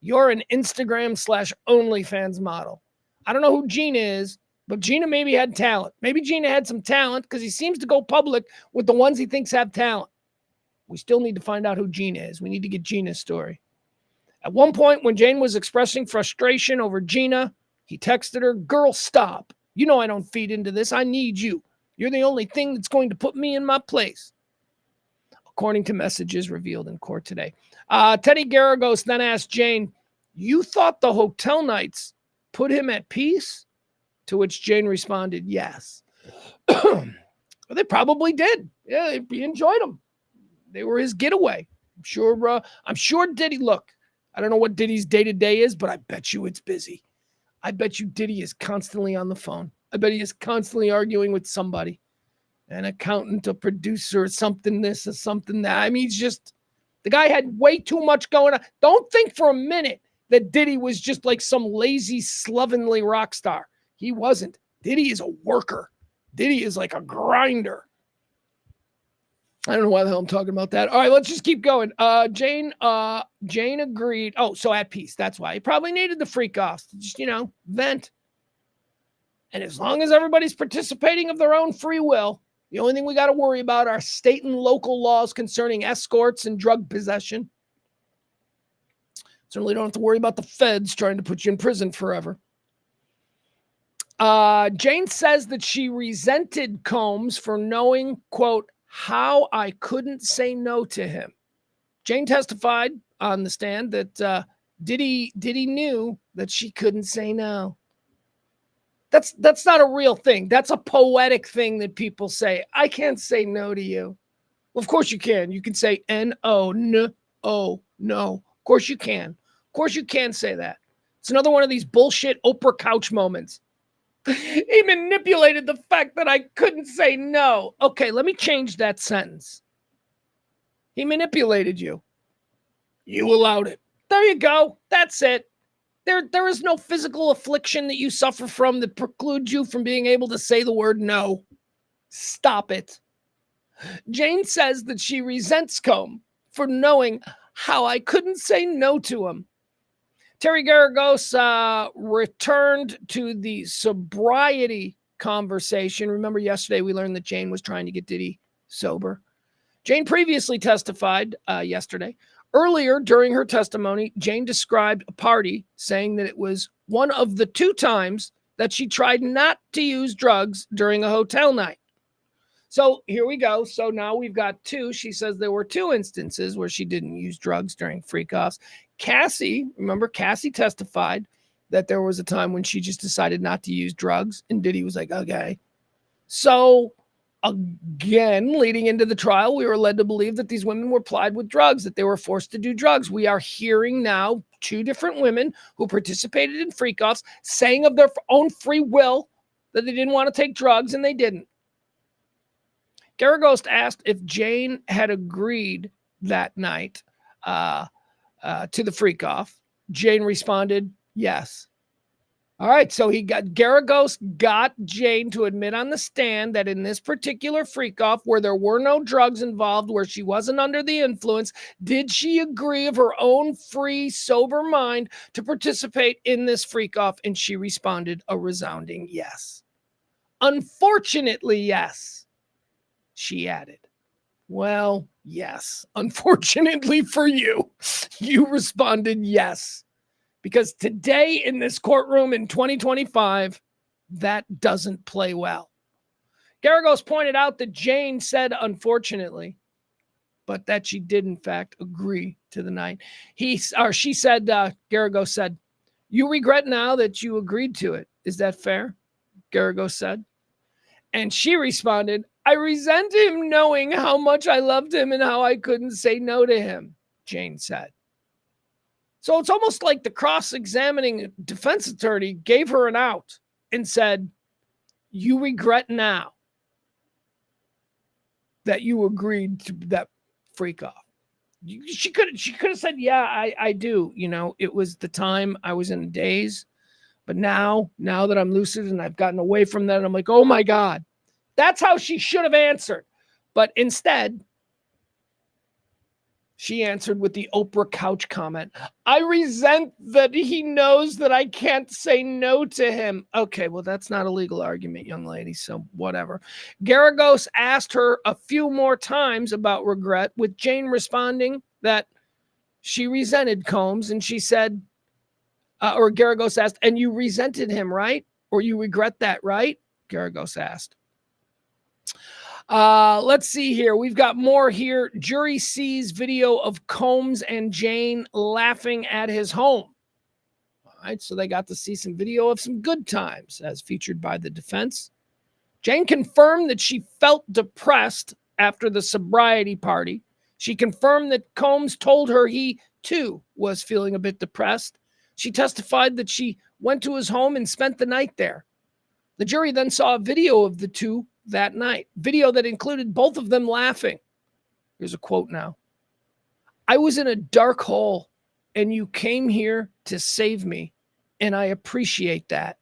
You're an Instagram/OnlyFans model. I don't know who Gina is, but Gina maybe had talent. Maybe Gina had some talent because he seems to go public with the ones he thinks have talent. We still need to find out who Gina is. We need to get Gina's story. At one point, when Jane was expressing frustration over Gina, he texted her, girl, stop. You know I don't feed into this. I need you. You're the only thing that's going to put me in my place. According to messages revealed in court today. Jenny Geragos then asked Jane, you thought the hotel nights put him at peace? To which Jane responded, yes. They probably did. Yeah, he enjoyed them. They were his getaway. I'm sure Diddy, look, I don't know what Diddy's day-to-day is, but I bet you it's busy. I bet you Diddy is constantly on the phone. I bet he is constantly arguing with somebody. An accountant, a producer, something this or something that. I mean, he's just, the guy had way too much going on. Don't think for a minute that Diddy was just like some lazy, slovenly rock star. He wasn't. Diddy is a worker. Diddy is like a grinder. I don't know why the hell I'm talking about that. All right, let's just keep going. Jane agreed. Oh, so at peace. That's why. He probably needed the freak off. Just, vent. And as long as everybody's participating of their own free will, the only thing we got to worry about are state and local laws concerning escorts and drug possession. Certainly don't have to worry about the feds trying to put you in prison forever. Jane says that she resented Combs for knowing, quote, how I couldn't say no to him. Jane testified on the stand that Diddy knew that she couldn't say no. That's not a real thing. That's a poetic thing that people say. I can't say no to you. Well, of course you can. You can say N-O, N-O, no. Of course you can. Of course you can say that. It's another one of these bullshit Oprah couch moments. He manipulated the fact that I couldn't say no. Okay, let me change that sentence. He manipulated you. You allowed it. There you go. That's it. There is no physical affliction that you suffer from that precludes you from being able to say the word no. Stop it. Jane says that she resents Combs for knowing how I couldn't say no to him. Terry Geragos returned to the sobriety conversation. Remember yesterday we learned that Jane was trying to get Diddy sober. Jane previously testified yesterday. Earlier during her testimony, Jane described a party, saying that it was one of the 2 times that she tried not to use drugs during a hotel night. So here we go. So now we've got 2. She says there were 2 instances where she didn't use drugs during freak-offs. Cassie, remember, Cassie testified that there was a time when she just decided not to use drugs, and Diddy was like, okay. So again, leading into the trial, we were led to believe that these women were plied with drugs, that they were forced to do drugs. We are hearing now 2 different women who participated in freak-offs saying of their own free will that they didn't want to take drugs, and they didn't. Geragos asked if Jane had agreed that night to the freak-off. Jane responded, yes. All right, so Geragos got Jane to admit on the stand that in this particular freak-off, where there were no drugs involved, where she wasn't under the influence, did she agree of her own free, sober mind to participate in this freak-off? And she responded a resounding yes. Unfortunately, yes, she added. Well, yes. Unfortunately for you, you responded yes. Because today in this courtroom in 2025, that doesn't play well. Geragos pointed out that Jane said unfortunately, but that she did in fact agree to the night. She said, Geragos said, you regret now that you agreed to it. Is that fair? Geragos said. And she responded, I resent him knowing how much I loved him and how I couldn't say no to him, Jane said. So it's almost like the cross-examining defense attorney gave her an out and said, you regret now that you agreed to that freak off. She could have said, yeah, I do. You know, it was the time I was in a daze. But now that I'm lucid and I've gotten away from that, I'm like, oh my God. That's how she should have answered. But instead, she answered with the Oprah couch comment. I resent that he knows that I can't say no to him. Okay, well, that's not a legal argument, young lady, so whatever. Geragos asked her a few more times about regret, with Jane responding that she resented Combs, and she said, or Geragos asked, and you resented him, right? Or you regret that, right? Geragos asked. Let's see here. We've got more here. Jury sees video of Combs and Jane laughing at his home. All right, so they got to see some video of some good times as featured by the defense. Jane confirmed that she felt depressed after the sobriety party. She confirmed that Combs told her he, too, was feeling a bit depressed. She testified that she went to his home and spent the night there. The jury then saw a video of the two that night, video that included both of them laughing. Here's a quote now. I was in a dark hole and you came here to save me, and I appreciate that,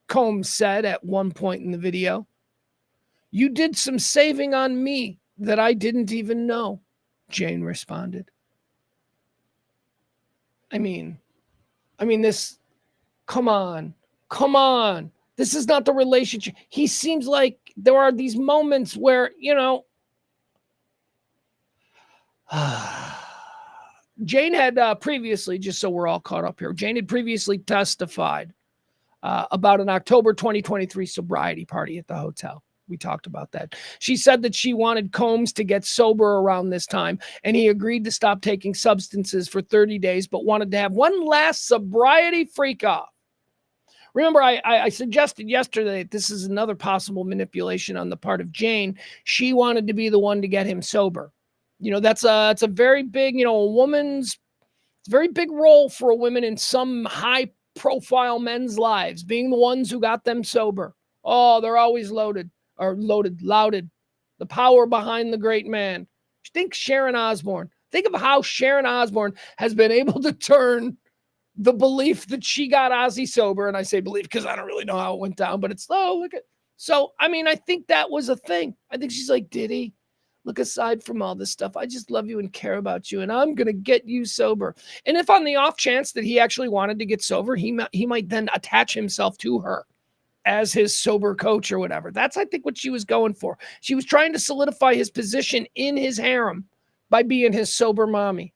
Combs said at one point in the video. You did some saving on me that I didn't even know, Jane responded. I mean, this, come on. This is not the relationship. He seems like there are these moments where, Jane had previously, just so we're all caught up here, Jane had previously testified about an October 2023 sobriety party at the hotel. We talked about that. She said that she wanted Combs to get sober around this time, and he agreed to stop taking substances for 30 days, but wanted to have one last sobriety freak-off. Remember, I suggested yesterday that this is another possible manipulation on the part of Jane. She wanted to be the one to get him sober. It's a very big, it's a very big role for a woman in some high-profile men's lives, being the ones who got them sober. Oh, they're always lauded. The power behind the great man. Think Sharon Osbourne. Think of how Sharon Osbourne has been able to turn the belief that she got Ozzy sober, and I say belief because I don't really know how it went down, but it's, oh, look at. So, I think that was a thing. I think she's like, Diddy, look, aside from all this stuff, I just love you and care about you, and I'm going to get you sober. And if on the off chance that he actually wanted to get sober, he might then attach himself to her as his sober coach or whatever. That's, I think, what she was going for. She was trying to solidify his position in his harem by being his sober mommy.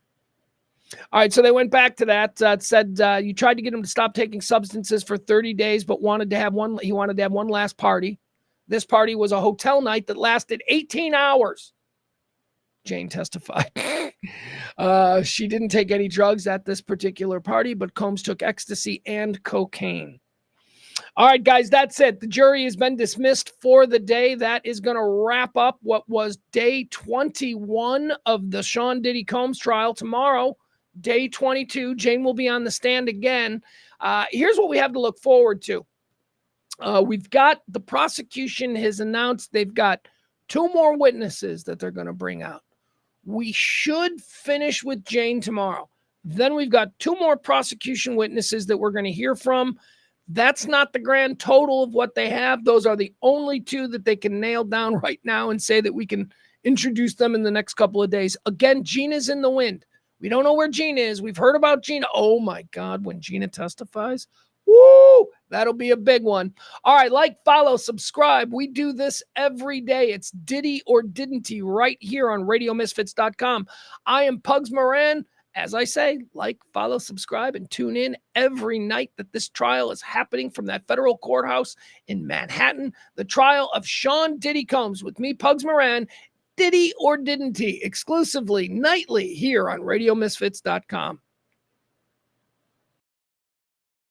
All right, so they went back to that. Said you tried to get him to stop taking substances for 30 days, but wanted to have one. He wanted to have one last party. This party was a hotel night that lasted 18 hours. Jane testified. She didn't take any drugs at this particular party, but Combs took ecstasy and cocaine. All right, guys, that's it. The jury has been dismissed for the day. That is going to wrap up what was day 21 of the Sean Diddy Combs trial. Tomorrow, day 22, Jane will be on the stand again. Here's what we have to look forward to. We've got the prosecution has announced they've got 2 more witnesses that they're going to bring out. We should finish with Jane tomorrow. Then we've got 2 more prosecution witnesses that we're going to hear from. That's not the grand total of what they have. Those are the only 2 that they can nail down right now and say that we can introduce them in the next couple of days. Again, Gina's in the wind. We don't know where Gina is. We've heard about Gina. Oh, my God, when Gina testifies, woo, that'll be a big one. All right, like, follow, subscribe. We do this every day. It's Diddy or Didn't He right here on RadioMisfits.com. I am Pugs Moran. As I say, like, follow, subscribe, and tune in every night that this trial is happening from that federal courthouse in Manhattan. The trial of Sean Diddy Combs with me, Pugs Moran. Diddy or Didn't He? Exclusively, nightly here on RadioMisfits.com.